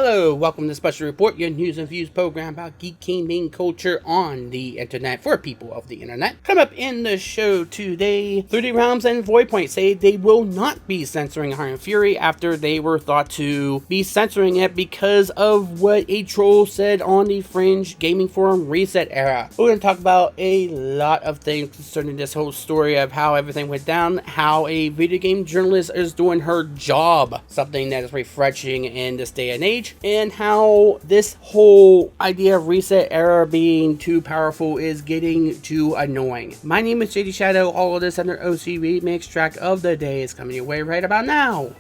Hello, welcome to the Special Report, your news and views program about geek gaming culture on the internet for people of the internet. Come up in the show today, 3D Realms and Voidpoint say they will not be censoring Iron Fury after they were thought to be censoring it because of what a troll said on the Fringe Gaming Forum Reset era. We're going to talk about a lot of things concerning this whole story of how everything went down, how a video game journalist is doing her job, something that is refreshing in this day and age, and how this whole idea of reset era being too powerful is getting too annoying. My name is JD Shadow. All of this under OC Remix. Track of the day is coming your way right about now.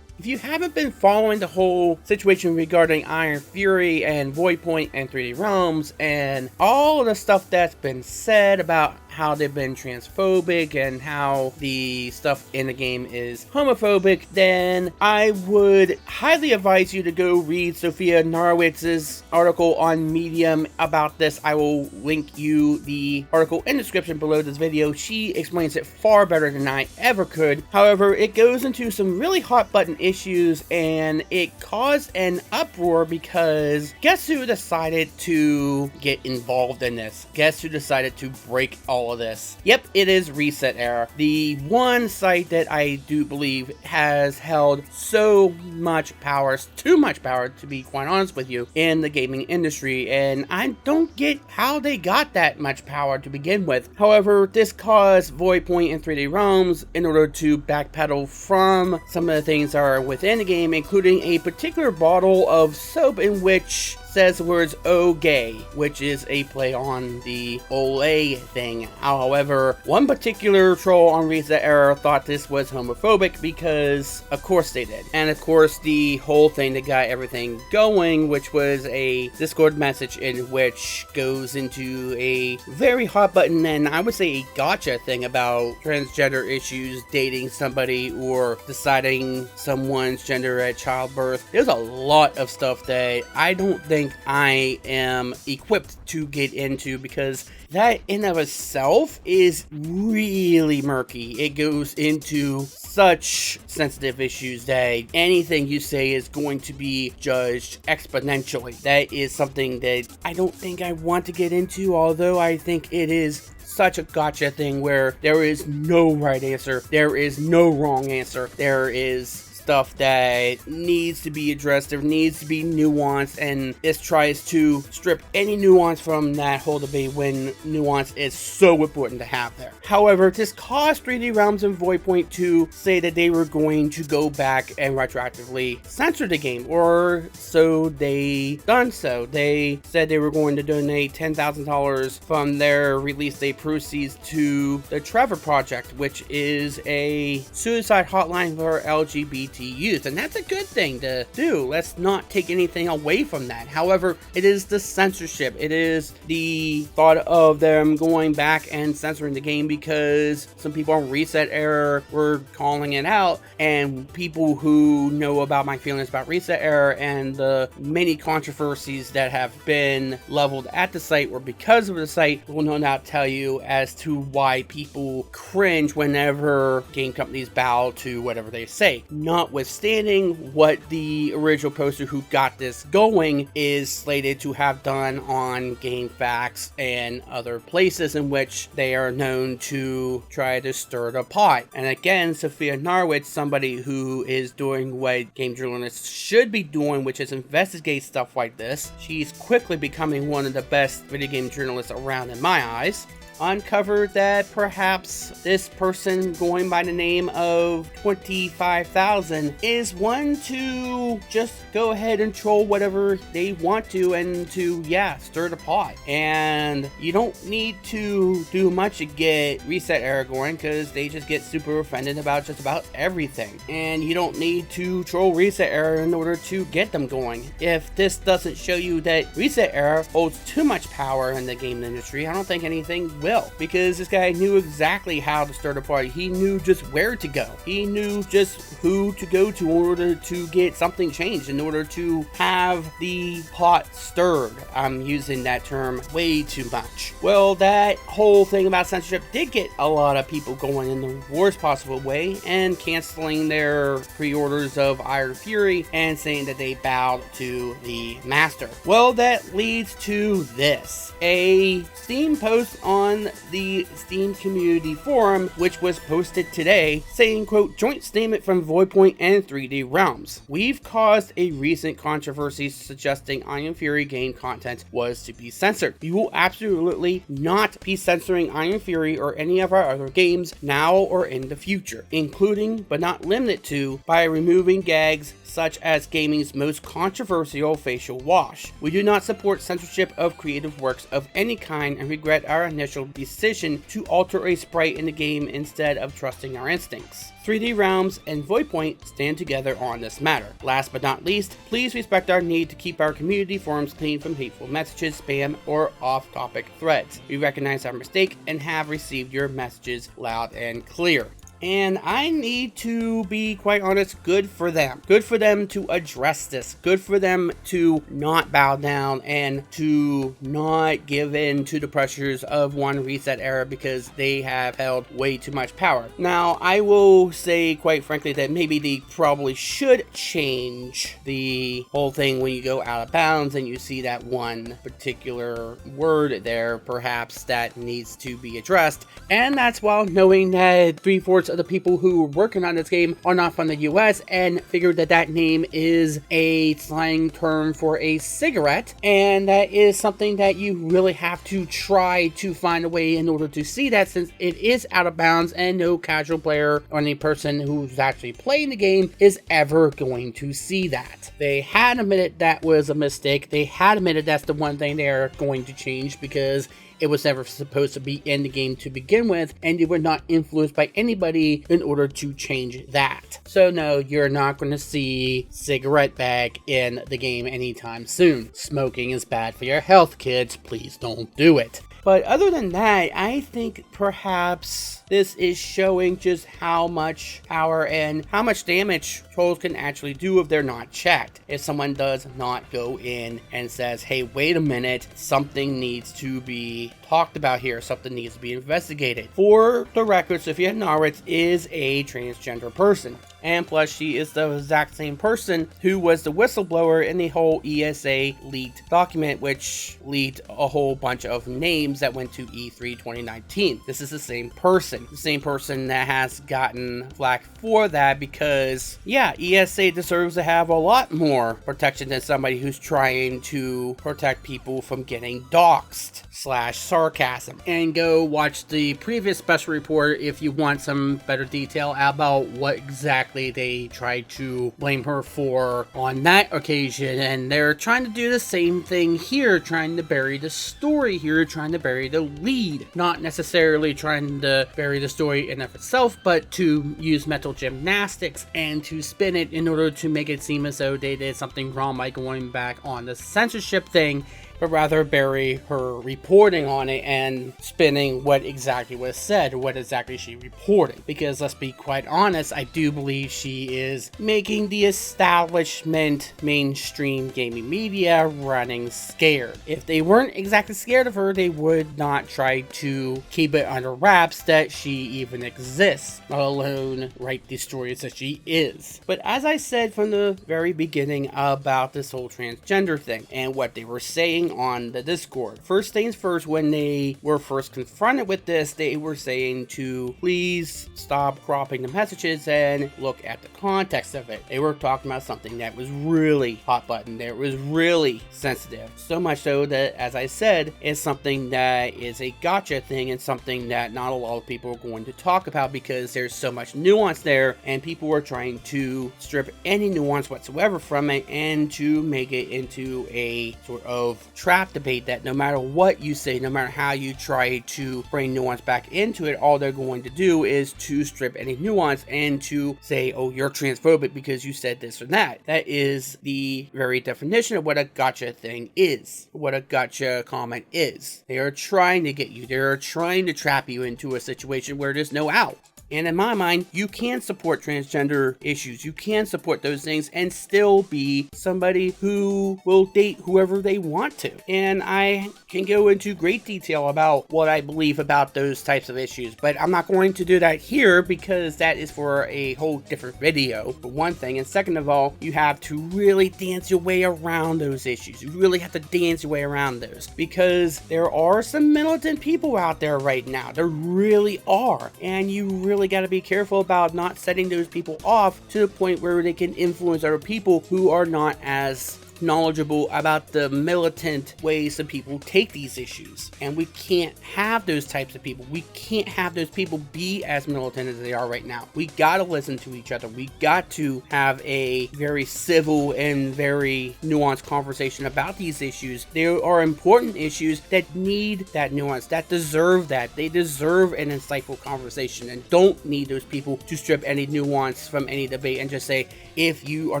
If you haven't been following the whole situation regarding Iron Fury and Voidpoint and 3D Realms and all of the stuff that's been said about how they've been transphobic and how the stuff in the game is homophobic, then I would highly advise you to go read Sophia Norwitz's article on Medium about this. I will link you the article in the description below this video. She explains it far better than I ever could. However, it goes into some really hot button issues and it caused an uproar because guess who decided to get involved in this? Guess who decided to break all of this? Yep, it is Reset Era, the one site that I do believe has held so much power, too much power to be quite honest with you, in the gaming industry, and I don't get how they got that much power to begin with. However, this caused Voidpoint and 3D Realms in order to backpedal from some of the things that are within the game, including a particular bottle of soap in which says the words "oh gay," which is a play on the Olay thing. However, one particular troll on Reset Era thought this was homophobic because of course they did. And of course the whole thing that got everything going, which was a Discord message in which goes into a very hot button and I would say a gotcha thing about transgender issues, dating somebody, or deciding someone's gender at childbirth. There's a lot of stuff that I don't think I am equipped to get into because that in of itself is really murky. It goes into such sensitive issues that anything you say is going to be judged exponentially. That is something that I don't think I want to get into, although I think it is such a gotcha thing where there is no right answer, there is no wrong answer, there is stuff that needs to be addressed, there needs to be nuance, and this tries to strip any nuance from that whole debate when nuance is so important to have there. However, this caused 3D Realms and Voidpoint to say that they were going to go back and retroactively censor the game, or so they done so. They said they were going to donate $10,000 from their release date proceeds to the Trevor Project, which is a suicide hotline for LGBT youth, and that's a good thing to do. Let's not take anything away from that. However, it is the censorship, it is the thought of them going back and censoring the game because some people on Reset Era were calling it out, and people who know about my feelings about Reset Era and the many controversies that have been leveled at the site or because of the site will no doubt tell you as to why people cringe whenever game companies bow to whatever they say. Notwithstanding what the original poster who got this going is slated to have done on GameFAQs and other places in which they are known to try to stir the pot. And again, Sophia Norwitz, somebody who is doing what game journalists should be doing, which is investigate stuff like this. She's quickly becoming one of the best video game journalists around in my eyes. Uncovered that perhaps this person going by the name of 25,000 is one to just go ahead and troll whatever they want to and to, yeah, stir the pot. And you don't need to do much to get Reset Era going because they just get super offended about just about everything. And you don't need to troll Reset Era in order to get them going. If this doesn't show you that Reset Era holds too much power in the game industry, I don't think anything will, because this guy knew exactly how to start a party. He knew just where to go. He knew just who to go to in order to get something changed, in order to have the pot stirred. I'm using that term way too much. Well, that whole thing about censorship did get a lot of people going in the worst possible way and canceling their pre-orders of Iron Fury and saying that they bowed to the master. Well, that leads to this. A Steam post on the Steam community forum, which was posted today, saying, quote, joint statement from Voidpoint and 3D Realms. We've caused a recent controversy suggesting Iron Fury game content was to be censored. We will absolutely not be censoring Iron Fury or any of our other games now or in the future, including but not limited to by removing gags such as gaming's most controversial facial wash. We do not support censorship of creative works of any kind and regret our initial decision to alter a sprite in the game instead of trusting our instincts. 3D Realms and Voidpoint stand together on this matter. Last but not least, please respect our need to keep our community forums clean from hateful messages, spam, or off-topic threads. We recognize our mistake and have received your messages loud and clear. And I need to be quite honest, good for them. Good for them to address this. Good for them to not bow down and to not give in to the pressures of one reset era because they have held way too much power. Now, I will say quite frankly that maybe they probably should change the whole thing when you go out of bounds and you see that one particular word there, perhaps that needs to be addressed. And that's while knowing that 3/4 of the people who were working on this game are not from the US and figured that that name is a slang term for a cigarette, and that is something that you really have to try to find a way in order to see that, since it is out of bounds and no casual player or any person who's actually playing the game is ever going to see that. They had admitted that was a mistake. They had admitted that's the one thing they're going to change because it was never supposed to be in the game to begin with, and they were not influenced by anybody in order to change that. So no, you're not going to see cigarette bag in the game anytime soon. Smoking is bad for your health, kids. Please don't do it. But other than that, I think perhaps this is showing just how much power and how much damage trolls can actually do if they're not checked. If someone does not go in and says, hey, wait a minute, something needs to be talked about here, something needs to be investigated. For the record, Sophia Norwitz is a transgender person. And plus, she is the exact same person who was the whistleblower in the whole ESA leaked document, which leaked a whole bunch of names that went to E3 2019. This is the same person that has gotten flack for that because, yeah, ESA deserves to have a lot more protection than somebody who's trying to protect people from getting doxxed / sarcasm. And go watch the previous special report if you want some better detail about what exactly they tried to blame her for on that occasion. And they're trying to do the same thing here, trying to bury the story here, trying to bury the lead. Not necessarily trying to bury the story in of itself, but to use mental gymnastics and to spin it in order to make it seem as though they did something wrong by going back on the censorship thing, but rather bury her reporting on it and spinning what exactly was said, or what exactly she reported. Because let's be quite honest, I do believe she is making the establishment mainstream gaming media running scared. If they weren't exactly scared of her, they would not try to keep it under wraps that she even exists, let alone write the stories that she is. But as I said from the very beginning about this whole transgender thing and what they were saying on the Discord, first things first, when they were first confronted with this, they were saying to please stop cropping the messages and look at the context of it. They were talking about something that was really hot button, that was really sensitive, so much so that, as I said, is something that is a gotcha thing and something that not a lot of people are going to talk about because there's so much nuance there, and people are trying to strip any nuance whatsoever from it and to make it into a sort of trap debate that no matter what you say, no matter how you try to bring nuance back into it, all they're going to do is to strip any nuance and to say, oh, you're transphobic because you said this or that. That is the very definition of what a gotcha thing is, what a gotcha comment is. They are trying to get you, they're trying to trap you into a situation where there's no out. And in my mind, you can support transgender issues. You can support those things and still be somebody who will date whoever they want to. And I can go into great detail about what I believe about those types of issues, but I'm not going to do that here because that is for a whole different video, for one thing. And second of all, you have to really dance your way around those issues. You really have to dance your way around those because there are some militant people out there right now. There really are. And you really got to be careful about not setting those people off to the point where they can influence other people who are not as knowledgeable about the militant ways that people take these issues. And we can't have those types of people. We can't have those people be as militant as they are right now. We gotta listen to each other. We got to have a very civil and very nuanced conversation about these issues. There are important issues that need that nuance, that deserve that. They deserve an insightful conversation and don't need those people to strip any nuance from any debate and just say, if you are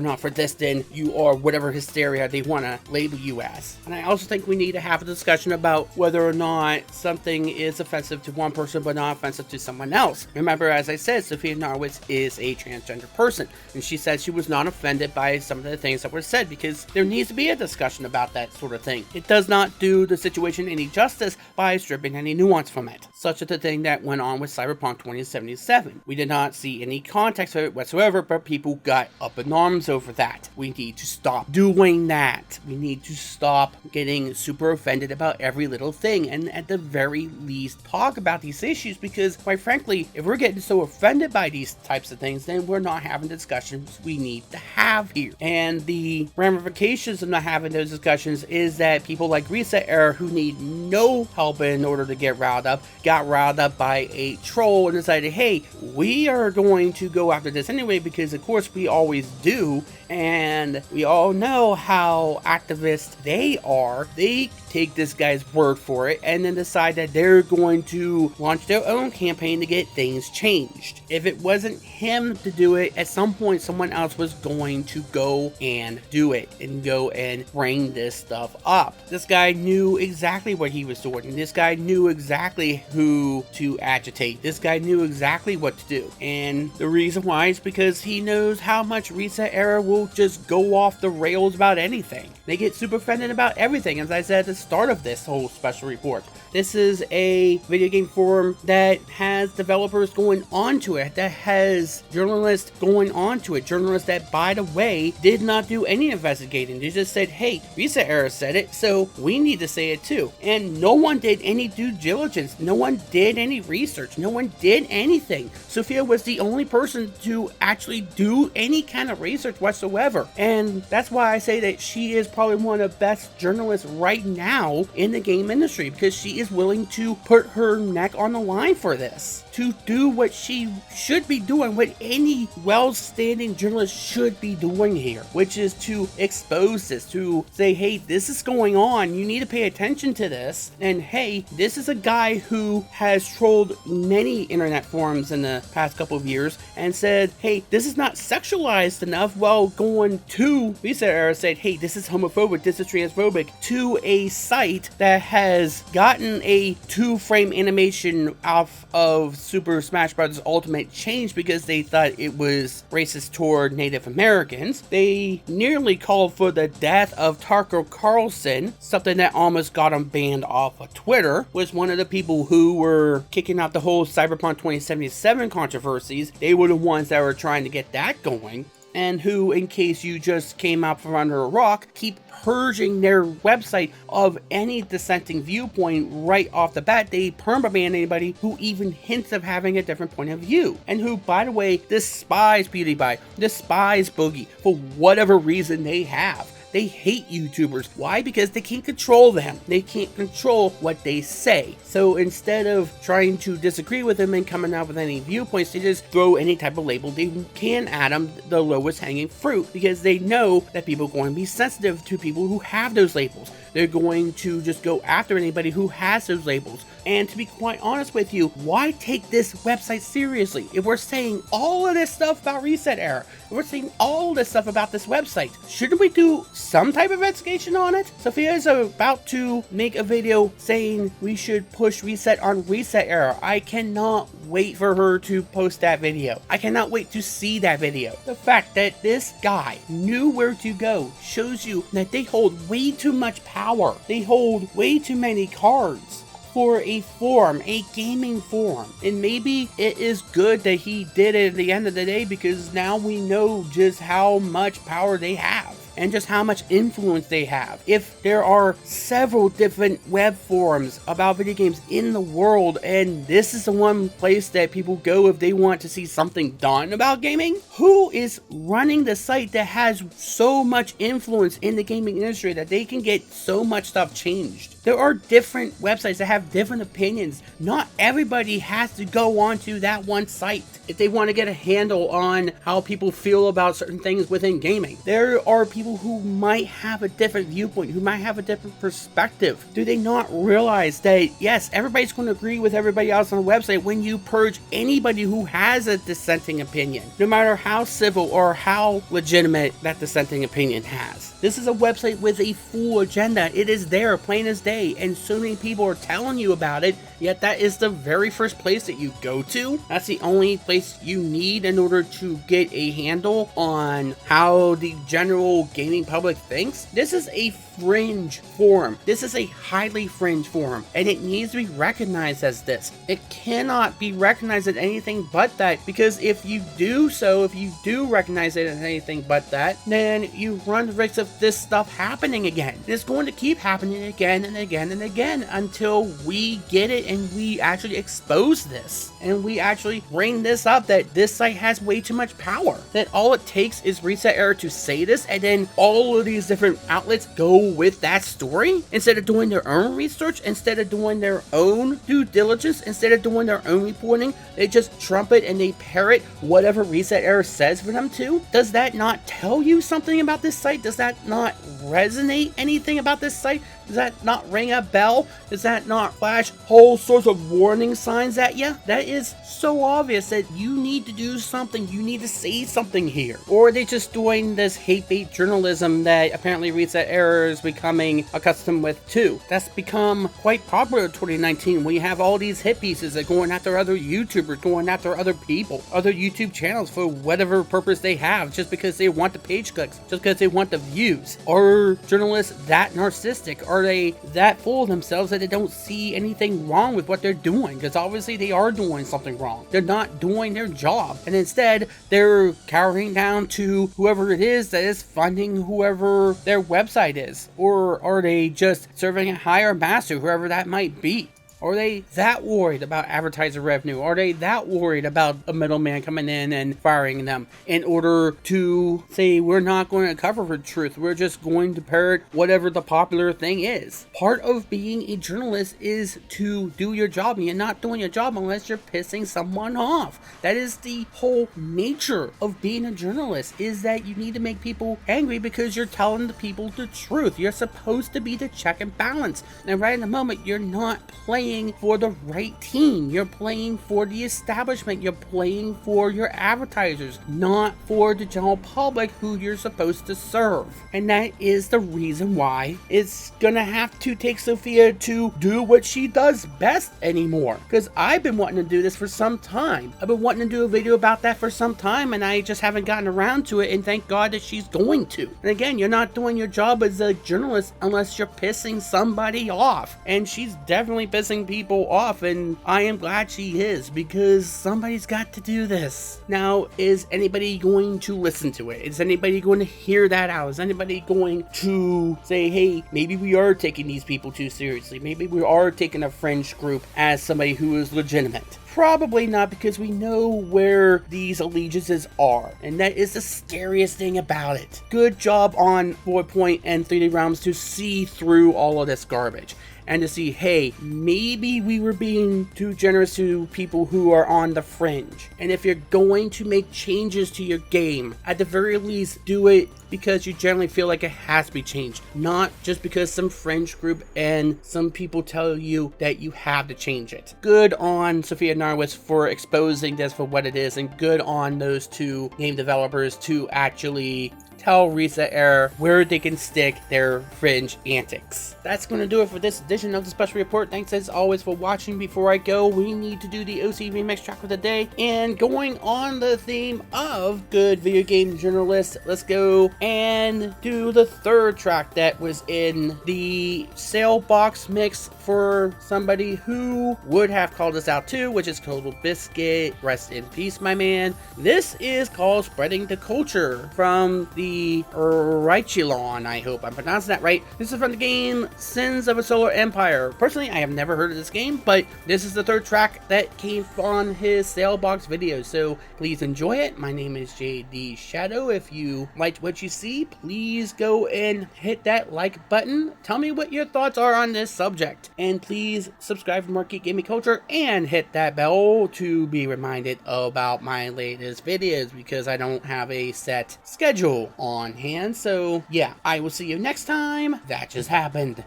not for this, then you are whatever hysteria they want to label you as. And I also think we need to have a discussion about whether or not something is offensive to one person but not offensive to someone else. Remember, as I said, Sophia Norwitz is a transgender person, and she said she was not offended by some of the things that were said because there needs to be a discussion about that sort of thing. It does not do the situation any justice by stripping any nuance from it, such as the thing that went on with Cyberpunk 2077. We did not see any context of it whatsoever, but people got up in arms over that. We need to stop doing that. We need to stop getting super offended about every little thing and at the very least talk about these issues, because quite frankly, if we're getting so offended by these types of things, then we're not having discussions we need to have here. And the ramifications of not having those discussions is that people like Reset Error, who need no help in order to get riled up, got riled up by a troll and decided, hey, we are going to go after this anyway, because of course we always do, and we all know how activist they are. They take this guy's word for it and then decide that they're going to launch their own campaign to get things changed. If it wasn't him to do it, at some point someone else was going to go and do it and go and bring this stuff up. This guy knew exactly what he was doing. This guy knew exactly who to agitate. This guy knew exactly what to do. And the reason why is because he knows how much Reset Era will just go off the rails about anything. They get super offended about everything, as I said at the start of this whole special report. This is a video game forum that has developers going onto it, that has journalists going onto it, journalists that, by the way, did not do any investigating. They just said, hey, Reset Era said it, so we need to say it too. And no one did any due diligence. No one did any research. No one did anything. Sophia was the only person to actually do any kind of research whatsoever. And that's why I say that she is probably one of the best journalists right now in the game industry, because she is willing to put her neck on the line for this, to do what she should be doing, what any well-standing journalist should be doing here, which is to expose this, to say, hey, this is going on, you need to pay attention to this, and hey, this is a guy who has trolled many internet forums in the past couple of years and said, hey, this is not sexualized enough, while going to Reset Era said, hey, this is homophobic, this is transphobic, to a site that has gotten a 2-frame animation off of Super Smash Bros. Ultimate change because they thought it was racist toward Native Americans. They nearly called for the death of Tucker Carlson, something that almost got him banned off of Twitter. Was one of the people who were kicking out the whole Cyberpunk 2077 controversies. They were the ones that were trying to get that going, and who, in case you just came out from under a rock, keep purging their website of any dissenting viewpoint right off the bat. They permaban anybody who even hints of having a different point of view, and who, by the way, despise PewDiePie, despise Boogie for whatever reason they have. They hate YouTubers. Why? Because they can't control them. They can't control what they say. So instead of trying to disagree with them and coming out with any viewpoints, they just throw any type of label they can at them, the lowest hanging fruit, because they know that people are going to be sensitive to people who have those labels. They're going to just go after anybody who has those labels. And to be quite honest with you, why take this website seriously? If we're saying all of this stuff about reset error, if we're saying all this stuff about this website, shouldn't we do some type of investigation on it? Sophia is about to make a video saying we should push reset on reset error. I cannot wait for her to post that video. I cannot wait to see that video. The fact that this guy knew where to go shows you that they hold way too much power. They hold way too many cards for a forum, a gaming forum. And maybe it is good that he did it at the end of the day, because now we know just how much power they have and just how much influence they have. If there are several different web forums about video games in the world, and this is the one place that people go if they want to see something done about gaming, who is running the site that has so much influence in the gaming industry that they can get so much stuff changed? There are different websites that have different opinions. Not everybody has to go onto that one site if they want to get a handle on how people feel about certain things within gaming. There are people who might have a different viewpoint, who might have a different perspective. Do they not realize that, yes, everybody's going to agree with everybody else on the website when you purge anybody who has a dissenting opinion, no matter how civil or how legitimate that dissenting opinion has? This is a website with a full agenda. It is there, plain as day, and so many people are telling you about it, yet that is the very first place that you go to. That's the only place you need in order to get a handle on how the general gaming public thinks. This is a fringe forum. This is a highly fringe forum, and it needs to be recognized as this. It cannot be recognized as anything but that, because if you do so, if you do recognize it as anything but that, then you run the risk of this stuff happening again. It's going to keep happening again and again and again until we get it and we actually expose this and we actually bring this up, that this site has way too much power, that all it takes is reset error to say this, and then all of these different outlets go with that story instead of doing their own research, instead of doing their own due diligence, instead of doing their own reporting. They just trumpet and they parrot whatever reset error says for them to. Does that not tell you something about this site? Does that not resonate anything about this site? Does that not ring a bell? Does that not flash whole sorts of warning signs at you? That is so obvious that you need to do something. You need to say something here. Or are they just doing this hate-bait journalism that apparently Reset Error is becoming accustomed with too? That's become quite popular in 2019 when you have all these hit pieces that are going after other YouTubers, going after other people, other YouTube channels for whatever purpose they have, just because they want the page clicks, just because they want the views. Are journalists that narcissistic? Are they that full of themselves that they don't see anything wrong with what they're doing? Because obviously they are doing something wrong. They're not doing their job, and instead they're cowering down to whoever it is that is funding whoever their website is. Or are they just serving a higher master, whoever that might be? Are they that worried about advertiser revenue? Are they that worried about a middleman coming in and firing them in order to say, we're not going to cover for truth, we're just going to parrot whatever the popular thing is? Part of being a journalist is to do your job, and you're not doing your job unless you're pissing someone off. That is the whole nature of being a journalist, is that you need to make people angry because you're telling the people the truth. You're supposed to be the check and balance. And right in the moment, you're not playing for the right team. You're playing for the establishment. You're playing for your advertisers, not for the general public who you're supposed to serve. And that is the reason why it's gonna have to take Sophia to do what she does best anymore. Because I've been wanting to do this for some time. I've been wanting to do a video about that for some time, and I just haven't gotten around to it, and thank God that she's going to. And again, you're not doing your job as a journalist unless you're pissing somebody off. And she's definitely pissing people off, and I am glad she is, because somebody's got to do this. Now, is anybody going to listen to it? Is anybody going to hear that out? Is anybody going to say, hey, maybe we are taking these people too seriously? Maybe we are taking a fringe group as somebody who is legitimate? Probably not, because we know where these allegiances are, and that is the scariest thing about it. Good job on Voidpoint and 3D Realms to see through all of this garbage. and to see, hey, maybe we were being too generous to people who are on the fringe. And if you're going to make changes to your game, at the very least do it because you generally feel like it has to be changed, not just because some fringe group and some people tell you that you have to change it. Good on Sophia Narwitz for exposing this for what it is, and good on those two game developers to actually tell Reset Error where they can stick their fringe antics. That's going to do it for this edition of the Special Report. Thanks as always for watching. Before I go, we need to do the OC Remix track of the day. And going on the theme of good video game journalists, let's go and do the third track that was in the sale box mix for somebody who would have called us out too, which is Total Biscuit. Rest in peace, my man. This is called Spreading the Culture from the Reichilon, I hope I'm pronouncing that right. This is from the game Sins of a Solar Empire. Personally, I have never heard of this game, but this is the third track that came on his sale box video, so please enjoy it. My name is JD Shadow. If you liked what you see, please go and hit that like button. Tell me what your thoughts are on this subject, and please subscribe for more Geek Gaming Culture and hit that bell to be reminded about my latest videos, because I don't have a set schedule on hand. So yeah, I will see you next time. That just happened.